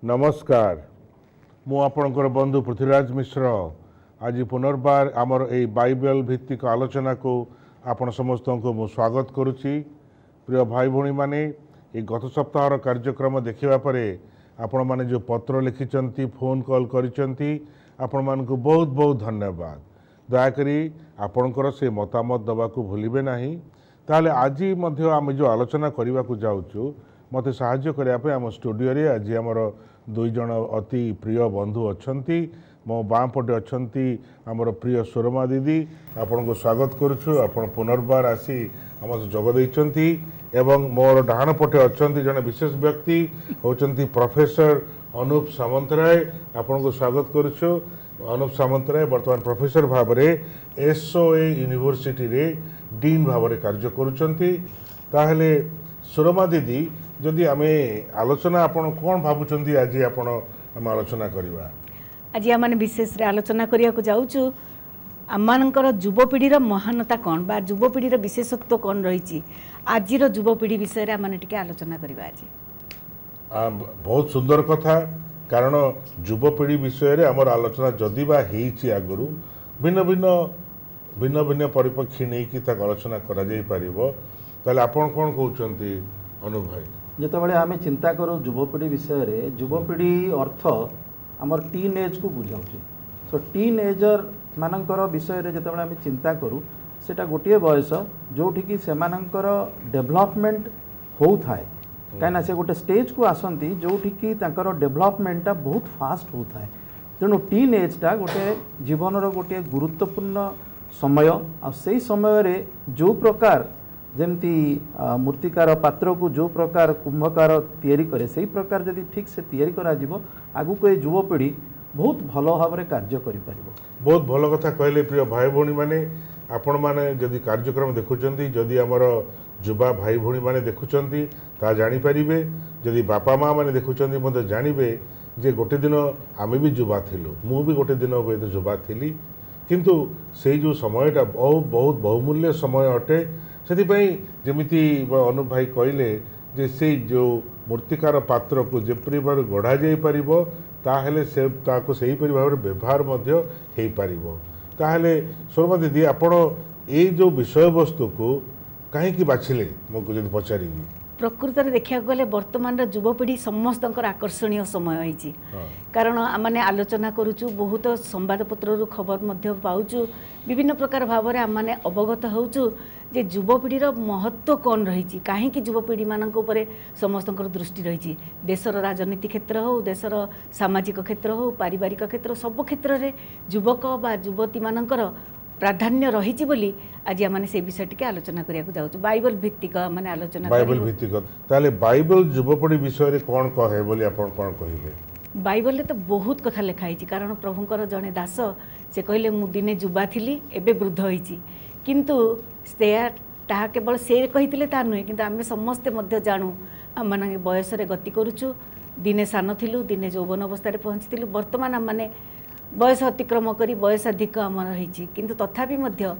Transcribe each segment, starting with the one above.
नमस्कार मु आपणकर बंधु पृथ्वीराज मिश्र आज पुनर्बार आमर ए बाइबल भित्तिक आलोचना को आपण समस्त को मु स्वागत करुच्ची। प्रिय भाई भौणी माने ए गत सप्ताह कार्यक्रम देखिबा परे आपण माने जो पत्र लिखिचंती फोन कॉल करिचंती आपण मान को बहुत बहुत धन्यवाद। दयाकरी आपणकर से मतामत दबा को भूलिबे नाही। ताले आज मध्य आम जो आलोचना करने को जाऊँ मत साहाय्य करने आम स्टूडियो रे आज आमर दुई जन अति प्रिय बंधु अच्छी मो बाँ पटे अच्छा आमर प्रिय सुरमा दीदी आपण को स्वागत करुछु। आपण पुनर्बार आसी आम जगदेइचंती एवं मोर डाहाण पटे अच्छा जन विशेष व्यक्ति होचंती प्रोफेसर अनूप सामंतराय आपण को स्वागत करुछु। अनूप सामंतराय वर्तमान प्रोफेसर भाव में एसओए यूनिवर्सिटी रे डीन भाव में कार्य करुचंती। ताहले सुरमा दीदी जदि आमे आलोचना आपण कोन भाबुचंती आज आपण हम आलोचना करबा आज आम विशेष रे आलोचना करिया को जाउछु आमानकर युवपीढ़ीर महानता कौन बा युवपीढ़ीर विशेषत्व कौन रही आजिर युवपीढ़ी विषय रे आम टिके आलोचना करबा आज। बहुत सुंदर कथा कारण युवपीढ़ी विषय रे हमर आलोचना जदि बा हेछि आगरु भिन्न भिन्न भिन्न भिन्न परिप्रेक्षी नहीं कि तक आलोचना करा जाई परिबो। ताले आपण कोन कहउचंती अनु भाई जितेबाला आम चिंता करूँ युवपीढ़ी विषय रे युवपीढ़ी अर्थ आमर टीन एज को बुझाऊँ। सो टीन एजर मानकर विषय रे जितेबाला आम चिंता करूँ सेटा गोटे बयस जोठिकी सेमानकर डेभलपमेंट होता है कहीं से गोटे स्टेज को आसती जोठिकी तांकर डेभलपमेंटा बहुत फास्ट होता है। तेणु टीन एजटा गोटे जीवन गोटे गुरुत्वपूर्ण समय आ से समय रे जो प्रकार जमती मूर्तिकार पात्र को जो प्रकार कुंभकार तैयारी करे से प्रकार जदि ठीक से तैयारी करा जिवो आगु को युवपीढ़ी बहुत भल भाव में कार्य करि परिबो। बहुत भल कथा कहले प्रिय भाई भौणी माने आपण माने जदि कार्यक्रम देखुचंती जदि हमर युवा भाई भौणी माने देखुचंती ता जानि परिबे जदि बापा माँ माने देखुचंती मते जानिबे जे गोटे दिन आमे भी युवा थिलु मु भी गोटे दिन होय युवा थिली किंतु से जो समयटा बहुत बहुत बहुमूल्य समय अटे। सेथिपाई जमिति अनु भाई कहले जे से जो मूर्तिकार पात्र को जेपरि भाव गढ़ा जाई परिबो ताहेले से ताको सही परि भाव व्यवहार मध्य हेई परिबो। ताहेले शर्मा दीदी आपण ए जो विषय वस्तु को काहे की बाछिले मको जदि पचारिबी प्रकृत में देखा गले वर्तमान युवपीढ़ी समस्त आकर्षणीय समय होइछि कारण आमने आलोचना करुचु बहुत संवादपत्र खबर मध्य पाउचु विभिन्न प्रकार भाव में आमने अवगत होउचु जे युवपीढ़ीर महत्व कौन रही कहीं युवपीढ़ी मान समस्त दृष्टि रही देशर राजनीति क्षेत्र हो देशर सामाजिक क्षेत्र हो पारिवारिक क्षेत्र सब क्षेत्र में युवक बा युवती मानकर प्राधान्य रही बोली आज आम से विषय टी आलोचना करने जाऊँ बाइबल भित्तिक माने आलोचना बाइबल भित्तिक ताले बाइबल युवपीढ़ी विषय कौन कहे बोली आपण कौन कहिबे। बाइबल तो बहुत कथा लिखाई कारण प्रभुंकर जड़े दास से कहले मु दिने युवा थी एबे वृद्ध होइछि किंतु ता केवल से कही ता नुहे कि आम समस्ते मध्य जानू आम मैंने बयस गति करुचु दिने सान थिलु दिने यौवन अवस्था पहुँची वर्तमान आम मैंने बयस अतिक्रम करी बयस अधिक आम रही किंतु तथापि मध्य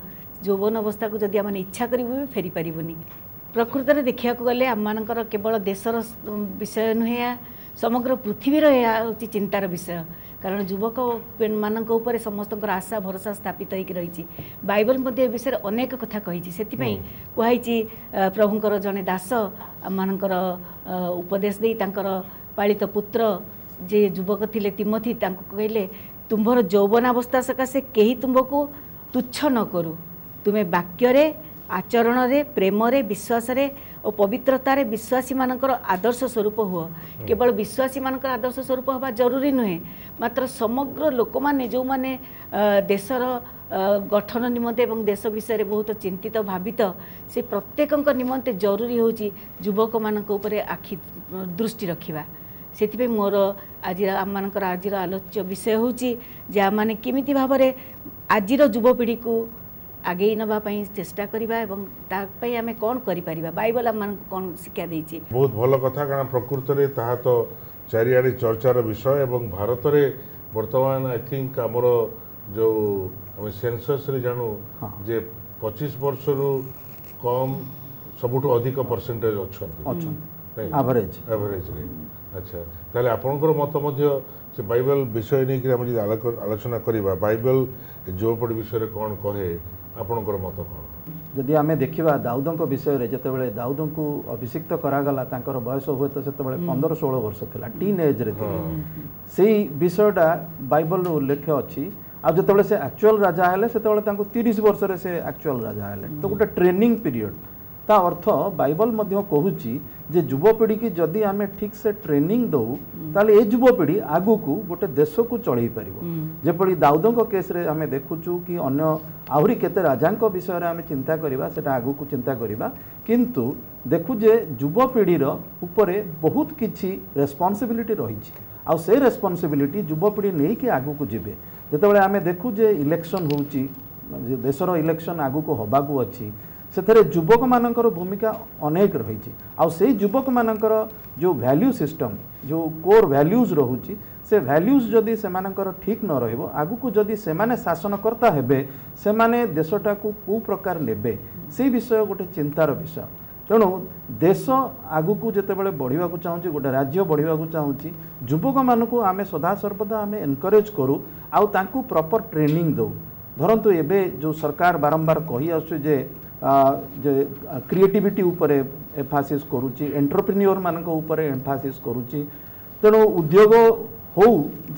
यौवन अवस्था को जदि आम इच्छा करूँ भी फेरी पारिबुनी। प्रकृत में देखा गले आम केवल देशर विषय नुहे समग्र पृथ्वीर यह हूँ चिंतार विषय कारण युवक मानक ऊपर समस्त आशा भरोसा स्थापित होकर रही बाइबल मध्य विषय अनेक कथा कही से कहुई प्रभुंकर जड़े दास आमर उपदेश दे पालित पुत्र जे युवक थिले तिमोथी कहले तुम्हार यौवनावस्था सकाशे कहीं तुमको तुच्छ न करू तुम्हें वाक्य आचरण रे प्रेम रे विश्वास रे और पवित्रतार विश्वासी मानकर आदर्श स्वरूप हुआ केवल विश्वासी मानकर आदर्श स्वरूप हवा जरूरी नुहे मात्र समग्र लोक माने जो माने देशर गठन निमंते एवं देश विषय बहुत चिंतित भावित से प्रत्येक निमंते जरूरी होची युवक मानक ऊपर आखि दृष्टि रखिबा। से मोर आज आमर आज आलोच्य विषय हूँ जे आम मैंने किमिति भाव में आज युवपीढ़ी को आगे नापी चेष्टा करवा आम कौन कर बाइबल आम कौन शिक्षा देती बहुत भल कथा कारण प्रकृत में ताहा तो चारिआडे चर्चार विषय एवं भारत में वर्तमान आई थिंक आमर जो सेंसस रे जानू जे 25 वर्ष रु कम सबुठ अधिक परसेंटेज अच्छा एवरेज अच्छा ताले आपनकर मत मध्य से बाइबल विषय नहीं कि हम जे आलोचना करिबा बाइबल युवपीढ़ी विषय रे कोन कहे आपनकर मत कोन जदि आम देखा दाऊद विषय में जिते दाऊद को अभिषिक्त करागला तांकर बयस हुए तो से 15-16 वर्ष था टीन एज रे से विषयटा बाइबल उल्लेख अच्छी आ जो से एक्चुअल राजा हेले से 30 वर्ष रे से एक्चुअल राजा हेले तो गोटे ट्रेनिंग पीरियड ता अर्थ बाइबल मध्य कहूची जे युवपीढ़ी की जदि आम ठीक से ट्रेनिंग दऊ ताले ए युवपीढ़ी आगु को गोटे देश को चलई पारिबो जेपरि दाऊदो केस रे आम देखुचु कि अन्य आहरी केते राजांक विषय रे आम चिंता करिबा सेटा आगु को चिंता करिबा किंतु देखु जे युवपीढ़ी उपरे बहुत किछि रेस्पॉन्सिबिलिटी रही आ से रेस्पॉन्सिबिलिटी युवपीढ़ी नहीं कि आगु को जिबे जेतेबेले आम देखु जे इलेक्शन होउची देशर इलेक्शन आगु को हबाकू अच्छी से युवक मानकर भूमिका अनेक रही आउ से युवक मानकर जो वैल्यू सिस्टम जो कोर वैल्यूज रोचे से वैल्यूज जदि से ठीक न रहिबो आगु को जदि से शासनकर्ता हेबे से देशटा को प्रकार नेबे से विषय गोटे चिंतार विषय तेणु देश आगु को जितेबाला बढ़िया चाहूँगी गोटे राज्य बढ़िया चाहूँगी युवक मानक आम सदासर्वदा आम एनकरेज करूँ आउ तांकु प्रॉपर ट्रेनिंग दो धरतु एबे जो सरकार बारंबार कही आसुचे जे क्रिएटिविटी उपरे एम्फासिस करूची एंटरप्रेन्योर मानक उपरे एम्फासिस करूची तेणु उद्योग हो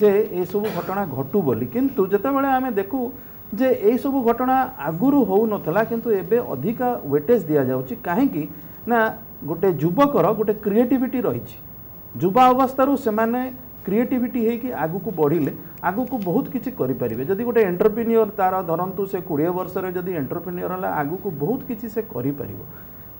जे ए सब घटना घटू बोली किंतु जेतेबेले आमे देखू जे ए सब घटना आगुरु हो नथला किंतु एबे अधिका वेटेज दिया जाउची काहेकि ना गोटे युवकर गोटे क्रिएटिविटी रही युवा अवस्था से माने क्रिएटिविटी है कि आगु को बढ़िले आगु को बहुत किसी करें जदि गोटे एंटरप्रेन्योर तार धरतु से 20 वर्ष रे जदि एंटरप्रेन्योर है आगु को बहुत किसी से करें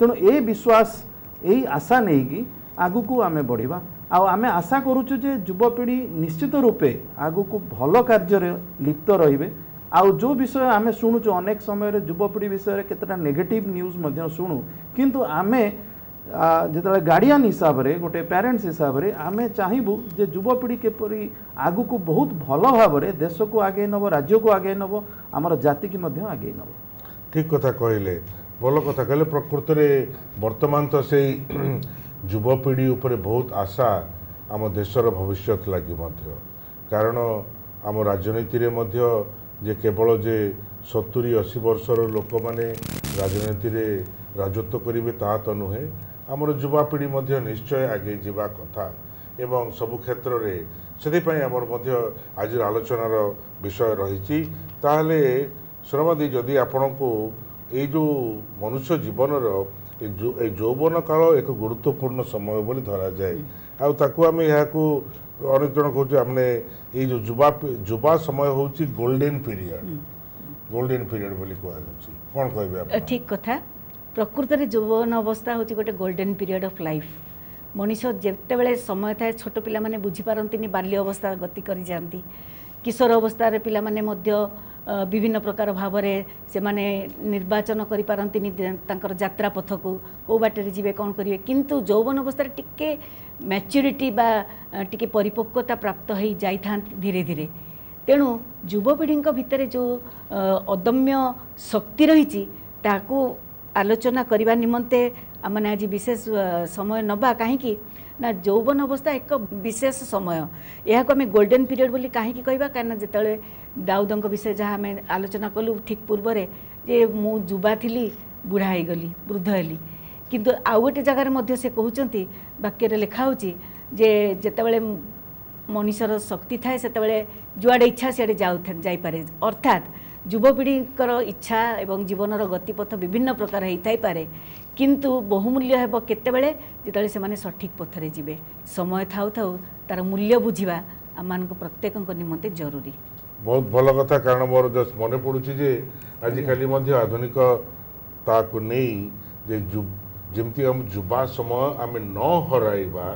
तेणु ए विश्वास यही आशा नहीं कि आगु को आमे बढ़िबा आमे आशा करूचु जे युवपीढ़ी निश्चित रूपे आगु को भल कार्य लिप्त रहिबे आउ जो विषय आमे शुणुचु अनेक समय युवपीढ़ी विषय केतेटा नेगेटिव न्यूज मध्य शुणु किंतु आमे जिते गार्डियन हिसाब से गोटे पेरेंट्स हिसाब से आम चाहबू जे युवपीढ़ी केपरी आगु को बहुत भल भाव में देश को आगे नब राज्य को आगे नब आमर जाति की मध्य आगे नब ठीक कथा कहले भल कथा कहले प्रकृत में वर्तमान तो से युवपीढ़ी उपर बहुत आशा आम देशर भविष्य लगी कारण आम राजनीति रे मध्य जे केवल जे 70-80 वर्षर लोक माने राजनीति रे राजत्व करेंगे ता तो नुहे आमर युवापीढ़ी मध्य निश्चय आगे जावा कथा एवं सबु क्षेत्र में से आज आलोचनार विषय रही ताहले श्रमादी जदि आपण को ये जो मनुष्य जीवनर यौवन काल एक गुरुत्वपूर्ण समय बोली धरा जाए आम यहाँ अनेक जन कहते हमने ये जो युवा समय हूँ गोल्डन पीरियड बोली कहुच्छी कौन कहे ठीक कथा प्रकृत में यौवन अवस्था हूँ गोटे गोल्डन पीरियड ऑफ लाइफ मनीष जितेबाला समय थाए छोट पिला माने बुझी पारंतिनी बाल्य अवस्था गति करी जाती किशोर अवस्था पिला माने मध्य विभिन्न प्रकार भाव से माने निर्वाचन करि पारंतिनी तांकर यात्रा पथ को कौ बाटे जीवे कौन करेंगे किंतु यौवन अवस्था टिके मैच्योरिटी बा टिके परिपक्वता प्राप्त हो जाता धीरे धीरे तेणु युवपीढ़ी भितर जो अदम्य शक्ति रही आलोचना करने निमंते आमने आज विशेष समय नबा कहीं ना यौवन अवस्था एक विशेष समय यह आम गोल्डन पीरियड बोली कहीं कहवा कहीं जिते दाऊद विषय जहाँ आम आलोचना कलु ठीक पूर्व जे मु युवा थी बुढ़ा हो गली वृद्ध हेली किंतु आउ गोटे जगार से कहते वाक्य लिखा जे जितेबाला मनुष्यर शक्ति थाए से जुआड़े इच्छा सियाड़े जापे अर्थात युवपीढ़ीकर इच्छा एवं जीवनर गतिपथ विभिन्न प्रकार होता पारे किंतु बहुमूल्य हेब केतेबेले जिते से सठिक पथरे जीवे समय थाउ थाउ तार मूल्य बुझा आम प्रत्येक निमंते जरूरी बहुत भल कथा कारण मोर जस्ट मन पड़ुछि जे आजिकाली आधुनिकता को नहीं जे जमती हम युवा समय आम न हराइबा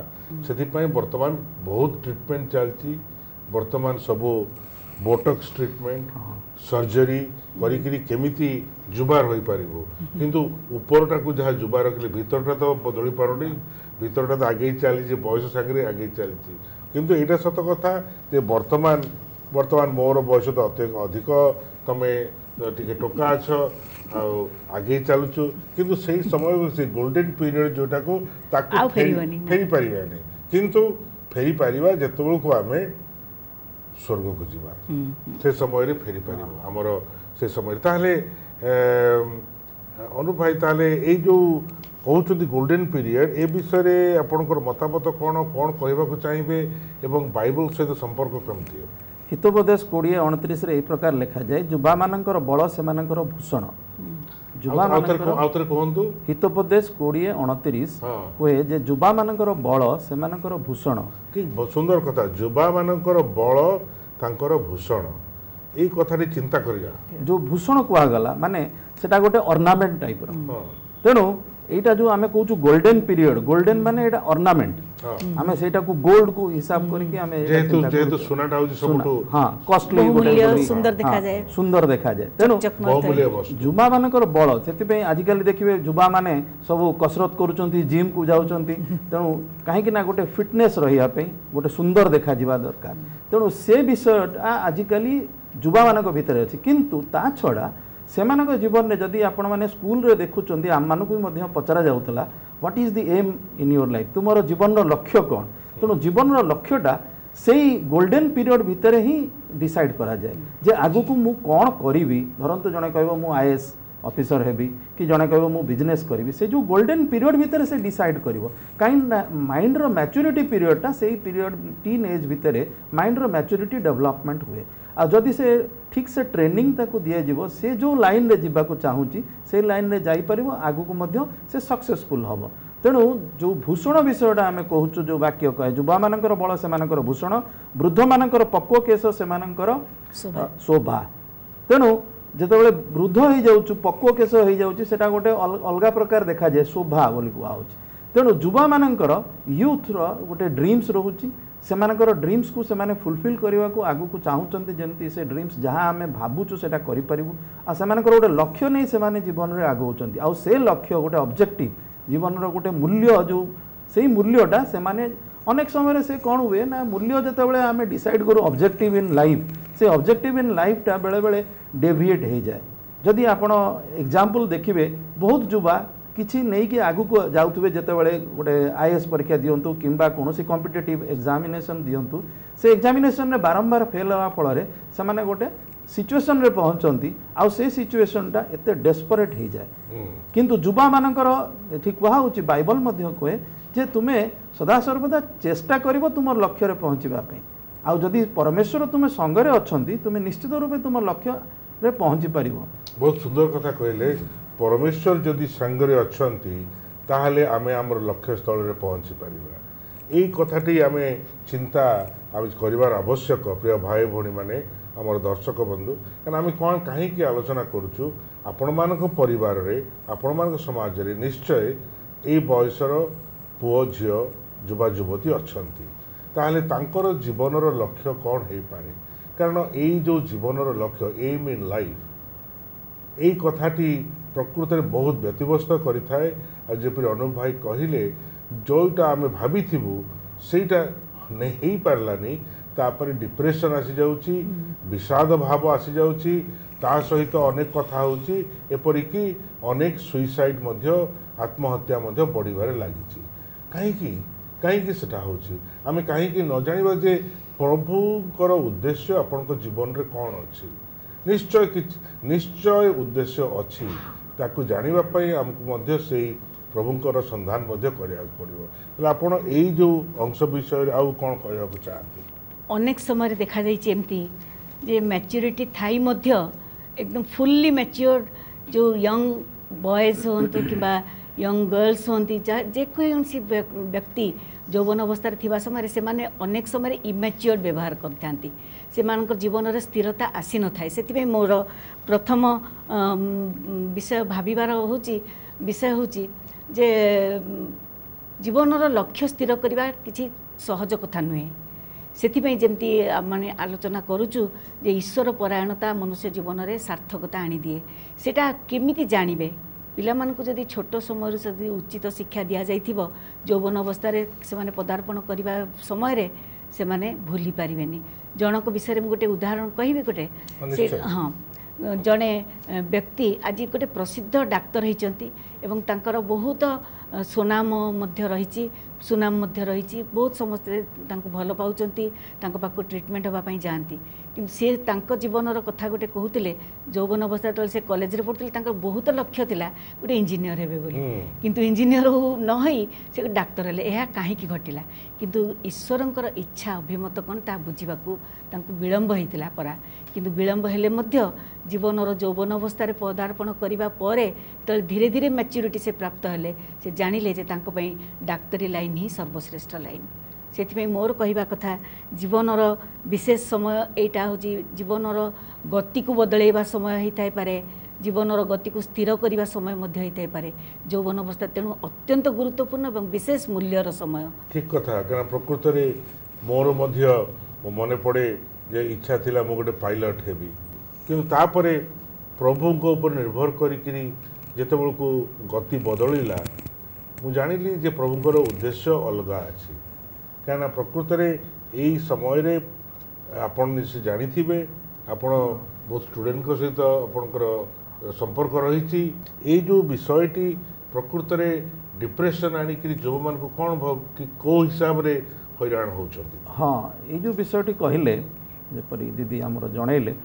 से वर्तमान बहुत ट्रिटमेंट चलती वर्तमान सबू बोटक्स ट्रिटमेंट सर्जरी करी केमिति जुबार हो पार किंतु उपरटा को जहाँ जुबार रखिले भीतरटा तो बदली पारुनी भीतरटा तो आगे चली बयस सांगे आगे चली किंतु यहाँ सत कथा जे वर्तमान मोर बयस तो अधिक तमे टिके टोका अछ आगे चलुचु किंतु से समय से गोल्डन पीरियड जोटा को फेरी पारिबानी किंतु फेरी पारिबा जेतेबेल को आमे स्वर्ग को जीवा से समय रे फेरी पारिबो हमर से समय ताहले अनुप भाई ताहले ए जो कहउछथि गोल्डन पीरियड ए विषय रे आपनकर मतामत कोन कोन कहबा को चाहिबे एवं बाइबल सहित संपर्क केमथि हितोपदेश 20:29 रे ए प्रकार लिखा जाए युवा मानकर बळ सेमानकर भूषण युवा मानकर कहंतु हितोपदेश 20:29 कहे जे युवा मानकर बळ सेमानकर भूषण कि सुंदर कथा युवा मानकर बळ तांकर भूषण ए कथारी चिंता करिया जो भूषण कुआ गला माने सेटा गोटे ऑर्नामेंट टाइप रो तेणु एटा जो आमे कहूछु गोल्डन पीरियड गोल्डन माने एटा ऑर्नामेंट आमे सेटा को गोल्ड को हिसाब करके आमे जेतु सोनाटा होछि सबटो हां कॉस्टली सुंदर देखा जाए तेणु युवा मानकर बळ सेति पे आजिकल देखिबे युवा माने सब कसरत करूचंती जिम को जाउचंती तेणु काहे कि ना गोटे फिटनेस रहिया पे गोटे सुंदर देखा जिबा दरकार तेणु से विषय आजिकल युवा मानक भितर अछि किंतु ता छडा सेमानक जीवन में जदि आपण माने स्कूल रे देखुचंती आम मानक भी मध्य पचरा जाउतला what is the aim in your life तुमरो जीवन रो लक्ष्य कोन तेणु जीवन रो लक्ष्यटा सेई गोल्डन पीरियड भितर ही डिसाइड करा जाए जे आगु को मु कोन करिवि धरंतु जने कहबो मु आईएएस ऑफिसर हेबी कि जने कहबो मु बिजनेस करिवि से जो गोल्डन पीरियड भितर से डिसाइड करिवो काइंड माइंड रो मैच्योरिटी पीरियडटा सेई पीरियड टीन एज भितर माइंड रो मैच्योरिटी डेवलपमेंट हुए आ जदि से ठीक से ट्रेनिंग ताको दिया जीवो से जो लाइन रे जीवा को चाहूची से लाइन रे जाई परिबो आगु को मध्य से सक्सेसफुल हबो तेणु जो भूषण विषयटा आमे कहूचु जो वाक्य कहे युवा मानकर बळ से मानकर भूषण वृद्ध मानकर पक्व केश से मानकर शोभा तेणु जेतेबेले वृद्ध हो जाउचु पक्व केश हो जाउचि सेटा गोटे अलगा प्रकार देखा जाए शोभा बोली कुआ होची तेणु युवा मानकर यूथ रो गोटे ड्रीम्स रहूची सेमानकर ड्रीम्स को सेमाने फुलफिल करने को आगु को चाहूँगी जमी से ड्रीम्स जहाँ आम भावुचु से करूँ आमानकर गोटे लक्ष्य नहीं से जीवन में आगौंट आउ से लक्ष्य गोटे ऑब्जेक्टिव जीवन गोटे मूल्य जो से मूल्यटा से अनेक समय से कौन हुए ना मूल्य जितेबाला आम डिसाइड करूँ ऑब्जेक्टिव इन लाइफ से ऑब्जेक्टिव इन लाइफटा बेले बेले डेविएट हो जाए जदि आप एग्जाम्पल देखिए बहुत युवा किसी नहीं कि आगु को जाउथुबे जेतेबेले गोटे आईएएस परीक्षा दियंतु किंबा कोनोसी कॉम्पिटिटिव एग्जामिनेशन दियंतु से एग्जामिनेशन रे बारंबार फेल होवा फल रे समाने गोटे सिचुएशन रे पहुंचंती आ से सिचुएशनटा एते डेस्परेट हो जाए किंतु युवा मानकर एठी कहा होची बाइबल मध्ये कहे जे तुमे सदा सर्वदा चेष्टा करिवो तुम लक्ष्य रे पहुंचीबा पे आ जदि परमेश्वर तुमे संग रे अछंती तुमे निश्चित रूपे तुम लक्ष्य रे पहुंची परिवो बहुत सुंदर कथा कहले परमेश्वर जदि संगरे अछंती ताहले आमे हमर लक्ष्य स्थल रे पहुंची परिबा एई कथाटी आमे चिंता आमे करिवार आवश्यक प्रिय भाई भौणी माने हमर दर्शक बंधु कारण आमे कोन काहे की आलोचना करूछु आपण मानक परिवार रे आपण मानक समाज रे निश्चय एई बयसर पुओ झियो युवा युवती अछंती ताहले तांकर जीवनर लक्ष्य कोन हेई पारे कारण एई जो जीवनर लक्ष्य एम इन लाइफ एई कथाटी प्रकृत में बहुत व्यतिव्यस्त करें जपरी अनुप भाई कहले जोटा आम भाभी सेटा नहीं पार्लानी तापर डिप्रेशन आसी जाउची विषाद भाव आसी जाउची ता सहित अनेक कथा होची एपरिकी अनेक सुइसाइड मध्य आत्महत्या मध्य बढ़िबारे लागिची कहीं सेटा होची आमे कहीं न जानिबा जे प्रभुकर उद्देश्य आपन जीवन रे कौन अच्छी निश्चय उद्देश्य अच्छी ताकू जानिबा पई हमकु मध्य सेई प्रभुंकर संधान मध्य करिया पड़िबो तले आपण एई जो अंश विषय आउ कोन कहया को चाहते अनेक समय देखा जाइछि एमती जे मैच्योरिटी थाई मध्य एकदम फुल्ली मैच्योर्ड जो यंग बॉयज होंतु किबा यंग गर्ल्स होंती जे कोनसी व्यक्ति यौवन अवस्था थिबा समय से माने अनेक समय इमैच्योर व्यवहार करथांती से मानकर जीवन रे स्थिरता आसी न थाए सेति मोर प्रथम विषय भाबिबार होची विषय होची जे जीवनर लक्ष्य स्थिर करबा किछि सहज कथा नुहे सेथिपई जेमती माने आलोचना करूचु जे ईश्वर परायणता मनुष्य जीवन रे सार्थकता आनी दिए सेटा केमिति जानिबे पिला मानकु जदि छोट समय जदि उचित शिक्षा दिया जाइथिबो यौवन अवस्था रे से माने पदार्पण करबा समय रे से माने भूली पारिबेनी जनक विषय में गोटे उदाहरण कहिबे गोटे से हाँ जड़े व्यक्ति आज गोटे प्रसिद्ध डाक्तर होती एवं तांकर बहुत सुनाम मध्य रही सुनाम मध्य रही बहुत समस्ते भल पाँच पाक ट्रिटमेंट हाँपाई जाती कि सी जीवन कथा गोटे कहते यौवन अवस्था जो से कॉलेज रे पढ़ुते बहुत लक्ष्य था गोटे इंजीनियर हे बोली किंतु इंजीनियर नई से डाक्तर हेले यह कहीं घटिला किंतु ईश्वरंकर इच्छा अभिमत कौन ता बुझाक विलंब होता परा किंतु विलंब हेले मध्य जीवनर यौवन अवस्था पदार्पण करने पर तो धीरे धीरे मैच्योरिटी से प्राप्त हेले से जानिले जे डाक्तरी लाइन ही सर्वश्रेष्ठ लाइन से मोर कहवा कथा जीवनर विशेष समय यहाँ हूँ जीवनर गति को बदलैवा समय होता पारे जीवनर गति को स्थिर करने समय होता पारे यौवन अवस्था तेणु अत्यंत गुरुत्वपूर्ण और विशेष मूल्यर समय ठीक कथा कारण प्रकृत में मोर मन पड़े जे इच्छा थिला मो गोटे पायलट हेबी किंतु तापरे प्रभु ऊपर निर्भर करी जेते को गति बदलिला मु जानिली जे प्रभुंकर उद्देश्य अलग अच्छी क्या प्रकृत में यही समय आपण जानी आपण बहुत स्टूडेंट सहित आपणकर संपर्क रही जो विषयटी प्रकृत में डिप्रेशन आनिक जो मान कौन कौ हिसाब से हैरान होती हाँ ये जो विषयटी कहले जपरी दीदी आमर जनइले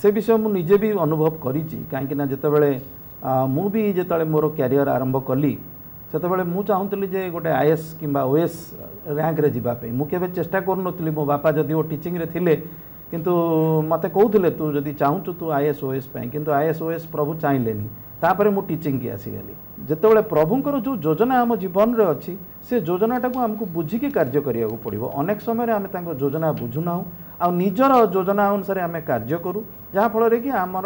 से विषय मुझे भी अनुभव करी कहीं जितेबाला मु भी जिते मोर क्यारियर आरंभ कली से मुझे चाहूली जे गोटे आईएएस किंबा ओएस रैंक रे जीवाई मुझे चेष्टा करूनी मो बापा जदि टीचिंग रे थिले किंतु मत कहते तू जदि चाहूँ तू आईएएस ओएस किंतु आईएएस ओएस प्रभु चाहिए तापर मु टीचिंग की आसीगली जितेबाला प्रभुंकर जो योजना आम जीवन में अच्छी से योजनाटा को आमको बुझिकी कार्य करने को पड़ो अनेक समय आम योजना बुझुना आ निजर योजना अनुसार आम कार्य करूँ जहाँफल कि आमर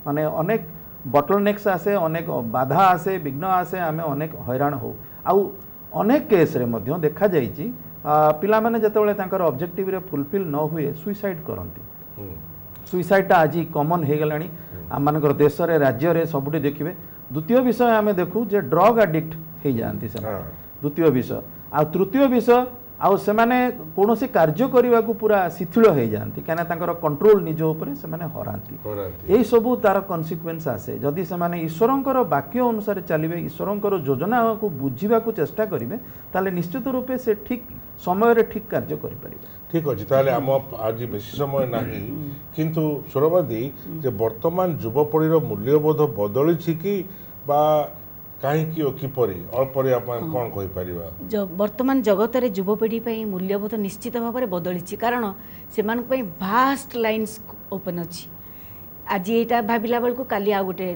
माने अनेक बटलनेक्स आसे अनेक बाधा आसे विघ्न आसे आम अनेक हैरान हो आउ अनेक केस रे मध्य देखा जाइए पिला माने जतेबेले तांकर ऑब्जेक्टिव रे फुलफिल न हुए सुइसाइड करती सुइसाइडटा आज कॉमन हो गलानी आम मानकर देश रे राज्य रे सबुठी देखिए द्वितीय विषय आम देखू जे ड्रग एडिक्ट हो जाती से द्वितीय विषय आ तृतीय विषय आउ से माने कौनसी कार्य करने को पूरा शिथिल हो जाती कहीं कंट्रोल निज उपर से हराती यही सबू तार कन्सिक्वेन्स आसे जदि से माने ईश्वरंकर वाक्य अनुसार चलिए ईश्वरंकर योजना को बुझा चेष्टा करेंगे ताले निश्चित रूपे से ठीक समय रे ठीक कार्य करें ठीक अच्छे ताले आम आज बेसी समय ना किंतु सुरबादी जे वर्तमान युवपीढ़ी मूल्यबोध बदली कि कहीं किपरि अल्परे आपण कोन कहि परिबा जो वर्तमान जगत रे युवपीढ़ी पई मूल्यबोध निश्चित भाव में बदली कारण से भास्ट लाइन्स ओपन अच्छी आज यहाँ भाविला बेलू काली आ गोटे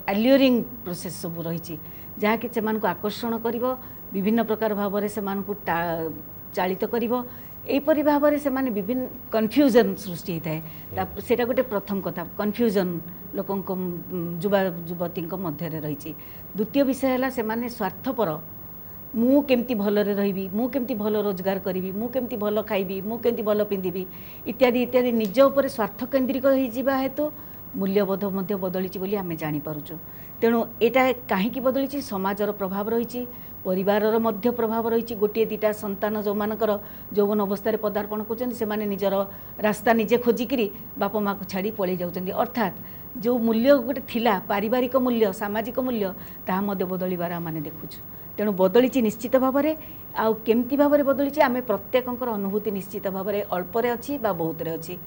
एल्योरिंग प्रोसेस सब रही जहाँकि से आकर्षण कर विभिन्न प्रकार भाव में से चालित कर यहपरी भाव में से विभिन्न कन्फ्यूजन सृष्टि होता है सेटा गोटे प्रथम कथा कन्फ्यूजन लोक युवा युवती मध्य रही द्वितीय विषय है से स्वार्थपर मु केमती भलरे रही मु केमती भल रोजगार करी मु केमती भल खाइबी मु केमती भल पिंधिबी इत्यादि इत्यादि निज उपर स्वार्थ केन्द्रिक होइजिबा हेतु मूल्यबोध मध्य बदली बोली आमे जानि पारुछु तेणु एटा कहीं बदली समाजर प्रभाव रही परिवार मध्य प्रभाव रही गोटे दुटा संतान जो मानकर यौवन अवस्था पदार्पण कर निजर रास्ता निजे खोजिकी बापा माँ को छाड़ी पलि जाउछन्ति अर्थात जो मूल्य गोटे थिला पारिवारिक मूल्य सामाजिक मूल्य ताहा मध्य बदलिबार आमे देखुछु तेणु बदली निश्चित भाव में आउ केमती भाव में बदली आम प्रत्येकंकर अनुभूति निश्चित भाव में अल्परे अच्छी बा बहुत अच्छी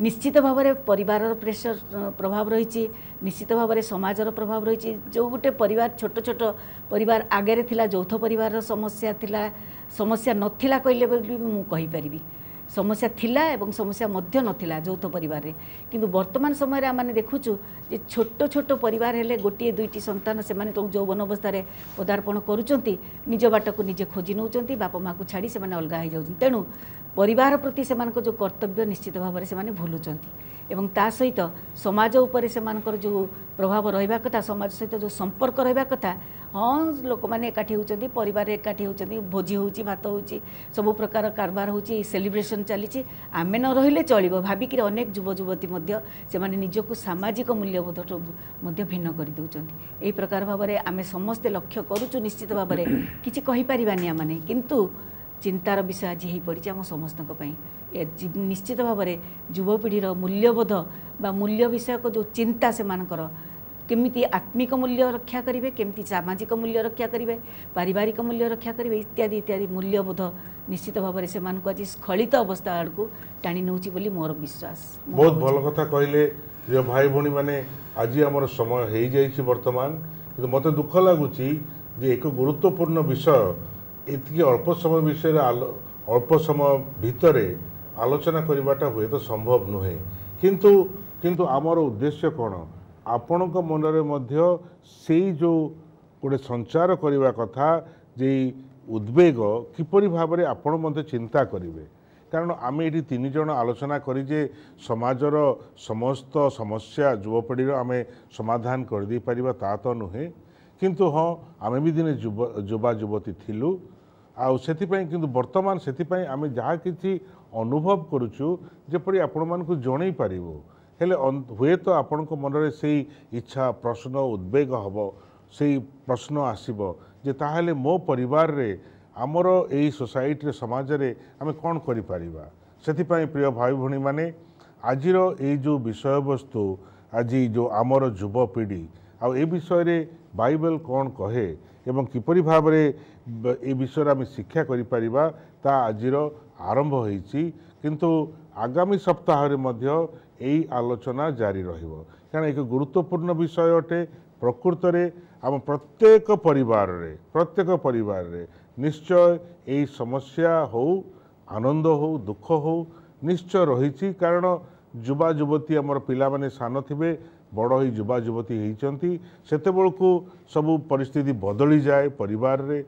निश्चित भाव में परिवार प्रेशर प्रभाव रही निश्चित भाव में समाजर प्रभाव रही जो गोटे परिवार छोट छोट परिवार आगे थिला यौथ परिवार समस्या थिला समस्या नथिला कहले मु कहि परिबी समस्या थिला एवं समस्या मध्य नथिला यौथ परिवार रे किंतु वर्तमान समय आम देखुचु जे छोट छोट परिवार हेले गोटे दुईटी संतान से यौवन अवस्था पदार्पण करुचंती निज बाट को निजे खोजी नौचंती बापा माँ को छाड़ी से अलगा हो जाउछन्ति तेणु परिवार प्रति से जो कर्तव्य निश्चित भाव में से भूलुचंती एवं ता सहित समाज उपर से जो प्रभाव रहा कथा समाज सहित जो संपर्क रहा कथा हाँ लोक मैंने एकाठी होती परिवार एकाठी होती भोजी होची भात होची सब प्रकार कारबार होची सेलिब्रेशन चली आम न रहिले चलिबो भाविक अनेक युव युवती से निजक सामाजिक मूल्यबोध भिन्न कर दौरान यही प्रकार भाव में आम समस्ते लक्ष्य करुचु निश्चित भाव में किसी कहीपरिबानी आम किंतु चिंतार विषय आज हो पड़ी आम समस्त निश्चित भाव में युवपीढ़ीर मूल्यबोध बा मूल्य विषयक जो चिंता से मानकर केमिति आत्मिक मूल्य रक्षा करेंगे, केमिति सामाजिक मूल्य रक्षा करेंगे, पारिवारिक मूल्य रक्षा करेंगे इत्यादि इत्यादि मूल्यबोध निश्चित भाव में से आज स्खलित अवस्था आड़ को टाणी नौची बोली मोर विश्वास। बहुत भल कथा कहले प्रिय भाई भौणी मैंने आज आमर समय हो जाइए वर्तमान, किंतु मत दुख लगुच जे एक गुरुत्वपूर्ण विषय एति अल्प समय विषय अल्प समय भितर आलोचना करवाटा हुए तो संभव नुहे, किंतु आमर उद्देश्य कौन आपण मनरे मध्य से जो गोटे संचार करने कथा जे उद्वेग किपरि भाव में आपण मध्य चिंता करेंगे, कारण आम ये तीन जन आलोचना करी समाजर समस्त समस्या युवपीढ़ी आम समाधान कर दे पारिबा ता तो नुहे, किंतु हाँ आम भी दिने युवा युवती थिलु आउपाई किंतु वर्तमान से आम जहाँ कि अनुभव करुचु जेपरी आपण मानक जन पारिबु हेले हुए तो आपण मनरे से इच्छा प्रश्न उद्वेग हम से प्रश्न आसब जे ताहले मो परिवार रे आमर यही सोसाइटी समाज रे आम कौन करिपारिबा। सेथिपाई प्रिय भाई भौणी माने आजिर ये जो विषय वस्तु आज जो आमर युवपीढ़ी आ विषय रे बाइबल कौन कहे एवं किपरि भाव में ए विषय आम शिक्षा करिपारिबा ता आजिर आरंभ होईची, किंतु आगामी सप्ताह रे मध्य यही आलोचना जारी रहिबो, कारण एक गुरुत्वपूर्ण विषय अटे। प्रकृत रे आम प्रत्येक परिवार रे निश्चय यही समस्या हो आनंद हो दुख हो निश्चय रही, कारण युवा युवती आमर पिला माने सान थिबे बड़ ही युवा युवती होती सेते बेलू सबू परिस्थिति बदली जाए परिवार रे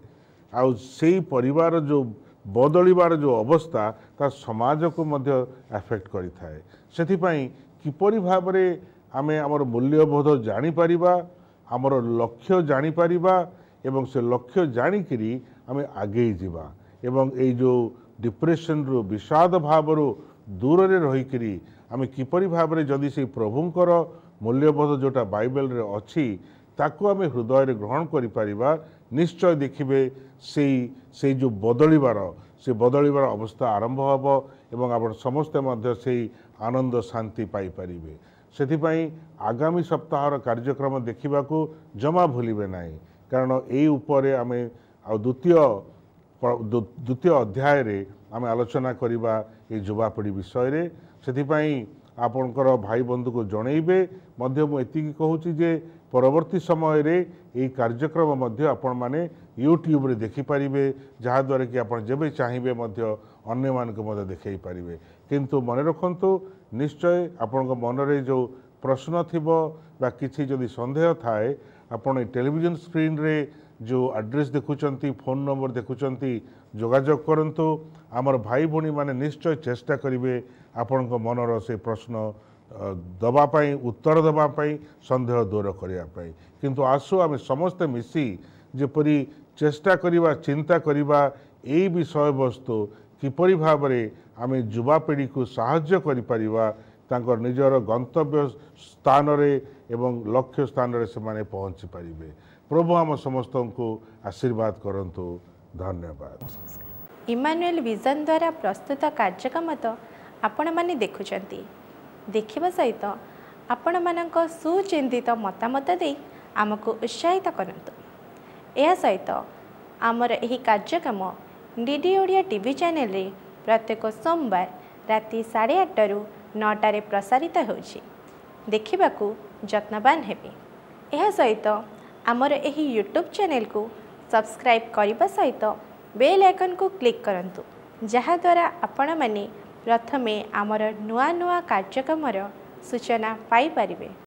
आउ से परिवार जो बदलिबार जो अवस्था ता समाज को मध्य एफेक्ट करि थाए। सेथिपाई किपरि भाव में आमे आमर मूल्यबोध जानी पारिबा, आमर लक्ष्य जानी पारिबा एवं से लक्ष्य जानिकरी आमे आगे जीवा एवं ए जो डिप्रेशन रु विषाद भाव दूर रे रहिकरी आमे किपरि भाव में जदि से प्रभुंकर मूल्यबोध जोटा बाइबल रे अछि ताकू आमे हृदय रे ग्रहण करि पारिबा, निश्चय देखिबे से जो बदलिबार अवस्था आरंभ हब एवं आपण समस्ते मध्य से आनंद शांति पाई परिबे। सेथिपाई आगामी सप्ताहर कार्यक्रम देखिबाकू जमा भूलिबे नाही, कारण एई उपरे आमे द्वितीय अध्याय रे आमे आलोचना करिबा ए युवापीढ़ी विषय रे। सेथिपाई आपणकर भाई बंधु को जनइबे मध्य मु एतिकी कहूची जे परवर्ती समय रे ए कार्यक्रम मध्य आपण माने यूट्यूब रे देखि पारिबे, जहा द्वारा कि आपण जेबे चाहिबे मध्य अन्य मान को मध्य देखै पारिबे। किंतु मन रखंतु निश्चय आपण मन रे जो प्रश्न थिबो बा किछि जदि संदेह थाए आपण टेलीविजन स्क्रीन रे जो एड्रेस देखुचंती फोन नंबर देखुचंती जोगाजोग करंतु। आमर भाई भौणी माने निश्चय चेष्टा करिवे आपण मनर से प्रश्न दबापाई उत्तर दबापाई संदेह दूर करने। किंतु आसु आम समस्ते मिसी जेपरी चेष्टा करिबा चिंता करिबा एई विषय वस्तु किपरि भाव में आम युवापीढ़ी को साहाय्य करि परिबा तांकर निजर गंतव्य स्थान रे एवं लक्ष्य स्थान रे से माने पहुँची पारिबे। प्रभु आम समस्त को आशीर्वाद करंतु। धन्यवाद। इमानुएल विजन द्वारा प्रस्तुत कार्यक्रम तो आपण माने देखुचंती, देखिबा सहित आपण मानक सुचिंतित मतामत दे आमको उत्साहित करंतु। यह सहित आमर एही कार्यक्रम डीडी ओडिया टीवी चैनल रे प्रत्येक सोमवार राति 8:30 रु 9 रे प्रसारित होछि, देखिबाकू यत्नवान हेबे। यह सहित आमर एही यूट्यूब चैनल को सब्सक्राइब करने सहित बेल आइकन को क्लिक करंतु, जहा द्वारा आपण माने प्रथमे आमर नुआ नुआ कार्यक्रम सूचना पाई परिबे।